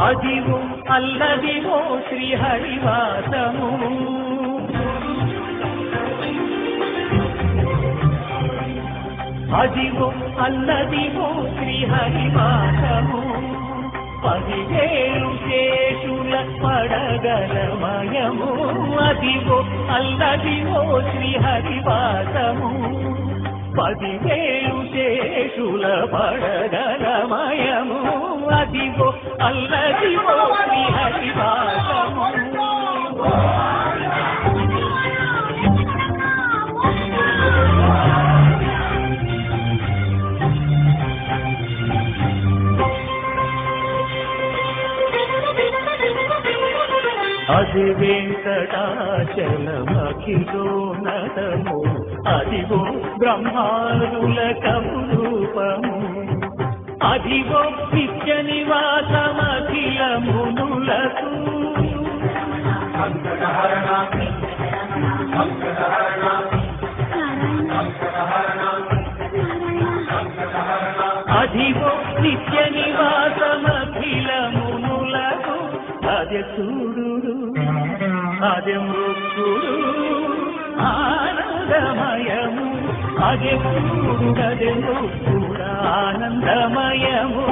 అదివో అల్లదివో శ్రీహరివాసము అదివో అల్లదివో శ్రీహరివాసము 10,000 శేషుల పడగలమయము అదివో అల్లదివో శ్రీహరివాసము 10,000 శేషుల పడగలమయము అదివో అల్లదివో శ్రీహరివాసము అది వెంకటాచలమఖిలోన్నతము అదివో బ్రహ్మాదుల కపురూపము అదివో నిత్య నివాసమఖిల మునులకు అదివో నిత్య నివాసమఖిల మునులకు అదే చూడు అదే మృత్యుడు ఆనందమయము అదే చూడు అదే మృత్యుడు ఆనందమయము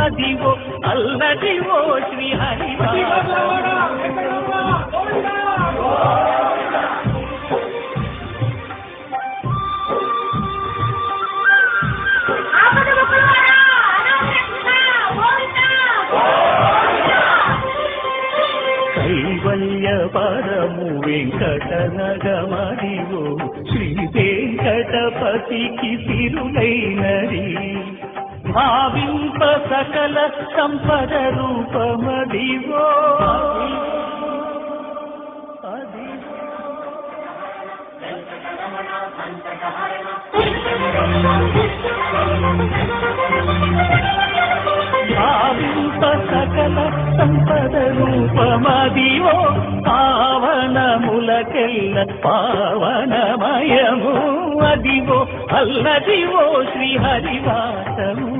అదివో అల్లదివో శ్రీహరివాసము కైవల్య పరము వెంకటనగమదివో శ్రీ వెంకటపతికి సిరులైనది భావింప సకల సంపద రూపమదివో భావింప సకల సంపద రూపమదివో పావనములకెల్ల పావనమయము అదివో అల్లదివో శ్రీహరివాసము